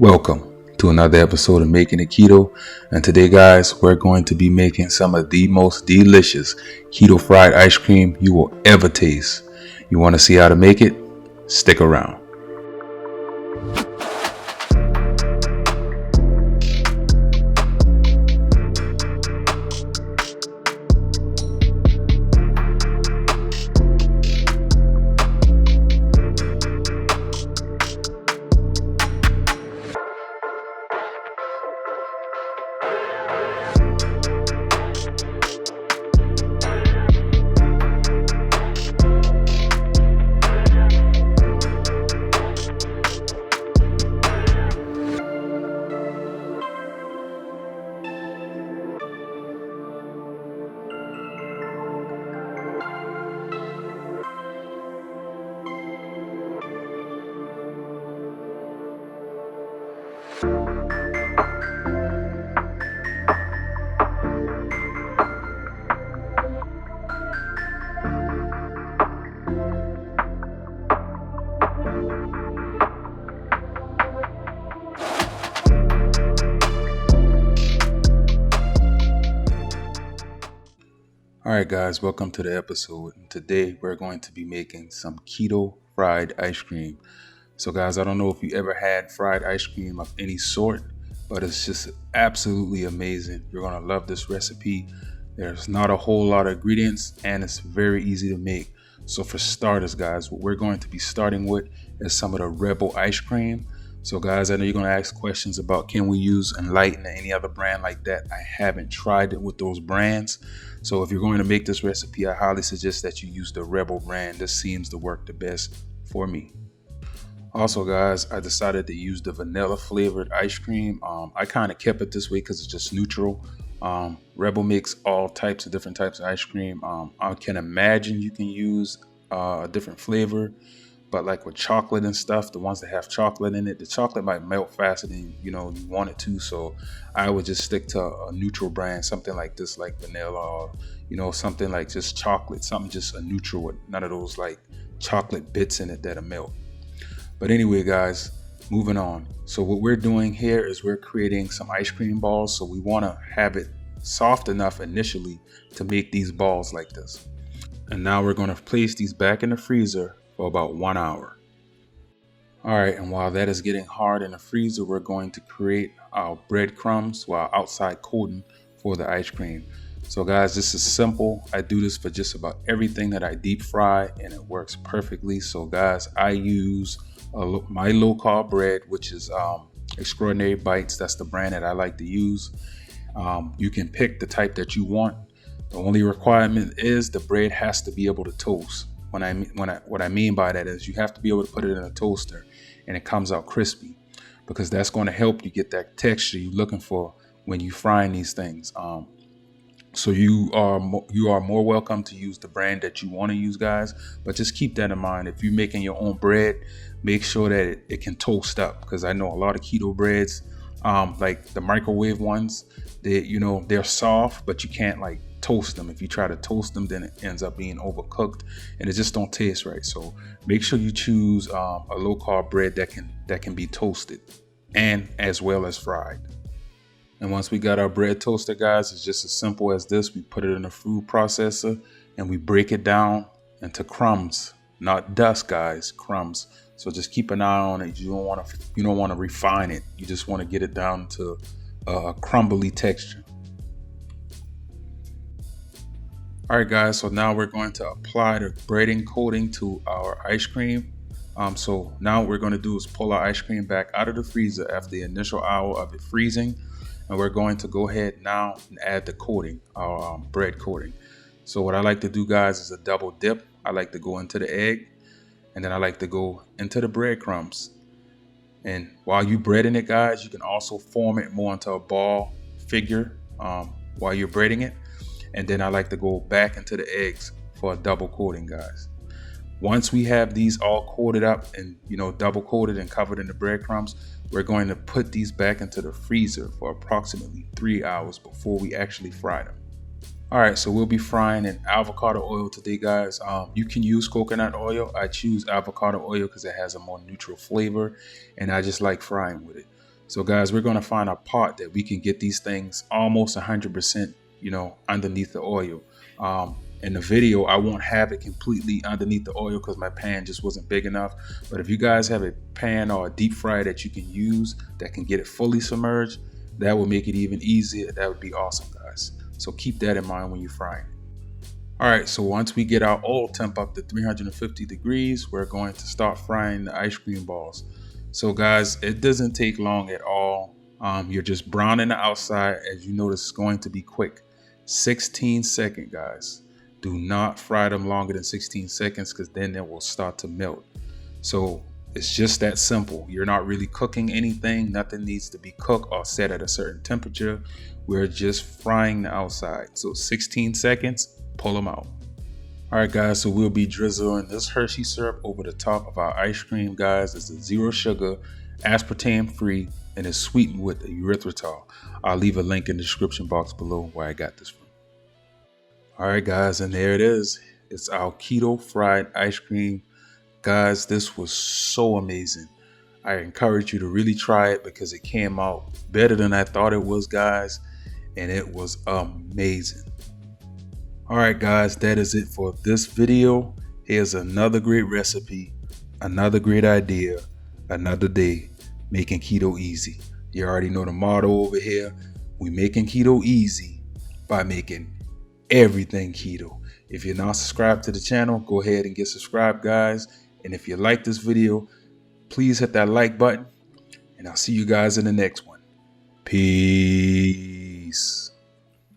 Welcome to another episode of Making It Keto. And today, guys, we're going to be making some of the most delicious keto fried ice cream you will ever taste. You want to see how to make it? Stick around. Alright guys, welcome to the episode. And today we're going to be making some keto fried ice cream. So guys, I don't know if you ever had fried ice cream of any sort, but it's just absolutely amazing. You're going to love this recipe. There's not a whole lot of ingredients and it's very easy to make. So for starters, guys, what we're going to be starting with is some of the Rebel ice cream. So guys, I know you're going to ask questions about can we use Enlighten or any other brand like that. I haven't tried it with those brands. So if you're going to make this recipe, I highly suggest that you use the Rebel brand. This seems to work the best for me. Also, guys, I decided to use the vanilla flavored ice cream. I kind of kept it this way because it's just neutral. Rebel makes all types of different types of ice cream. I can imagine you can use a different flavor. But like with chocolate and stuff, the ones that have chocolate in it, the chocolate might melt faster than you want it to. So I would just stick to a neutral brand, something like this, like vanilla, or something like just chocolate, something just a neutral with none of those like chocolate bits in it that'll melt. But anyway, guys, moving on. So what we're doing here is we're creating some ice cream balls. So we want to have it soft enough initially to make these balls like this. And now we're going to place these back in the freezer for about 1 hour. All right, and while that is getting hard in the freezer, we're going to create our breadcrumbs, our outside coating for the ice cream. So guys, this is simple. I do this for just about everything that I deep fry and it works perfectly. So guys, I use my low carb bread, which is Extraordinary Bites. That's the brand that I like to use. You can pick the type that you want. The only requirement is the bread has to be able to toast. What I mean by that is you have to be able to put it in a toaster and it comes out crispy, because that's going to help you get that texture you're looking for when you frying these things. So you are more welcome to use the brand that you want to use, guys. But just keep that in mind. If you're making your own bread, make sure that it can toast up, because I know a lot of keto breads, like the microwave ones, they're soft, but you can't like toast them. If you try to toast them, then it ends up being overcooked and it just don't taste right. So make sure you choose a low carb bread that can be toasted and as well as fried. And once we got our bread toasted, guys, it's just as simple as this. We put it in a food processor and we break it down into crumbs, not dust, guys, crumbs. So just keep an eye on it. You don't want to refine it. You just want to get it down to a crumbly texture. All right, guys, so now we're going to apply the breading coating to our ice cream. So now what we're going to do is pull our ice cream back out of the freezer after the initial hour of it freezing. And we're going to go ahead now and add the coating, our bread coating. So what I like to do, guys, is a double dip. I like to go into the egg and then I like to go into the breadcrumbs. And while you're breading it, guys, you can also form it more into a ball figure while you're breading it. And then I like to go back into the eggs for a double coating, guys. Once we have these all coated up and, double coated and covered in the breadcrumbs, we're going to put these back into the freezer for approximately 3 hours before we actually fry them. All right, so we'll be frying in avocado oil today, guys. You can use coconut oil. I choose avocado oil because it has a more neutral flavor, and I just like frying with it. So guys, we're going to find a pot that we can get these things almost 100%, underneath the oil. In the video, I won't have it completely underneath the oil because my pan just wasn't big enough. But if you guys have a pan or a deep fryer that you can use that can get it fully submerged, that will make it even easier. That would be awesome, guys. So keep that in mind when you're frying. All right, so once we get our oil temp up to 350 degrees, we're going to start frying the ice cream balls. So guys, it doesn't take long at all. You're just browning the outside. As you notice, it's going to be quick. 16-second, guys. Do not fry them longer than 16 seconds because then it will start to melt. So it's just that simple. You're not really cooking anything. Nothing needs to be cooked or set at a certain temperature. We're just frying the outside. So 16 seconds. Pull them out. All right, guys, so we'll be drizzling this Hershey syrup over the top of our ice cream, guys. It's a 0 sugar, aspartame free, and it's sweetened with erythritol. I'll leave a link in the description box below where I got this from. All right, guys, and there it is. It's our keto fried ice cream. Guys, this was so amazing. I encourage you to really try it because it came out better than I thought it was, guys, and it was amazing. All right, guys, that is it for this video. Here's another great recipe, another great idea, another day making keto easy. You already know the motto over here. We making keto easy by making everything keto. If you're not subscribed to the channel, go ahead and get subscribed, guys. And if you like this video, please hit that like button. And I'll see you guys in the next one. Peace.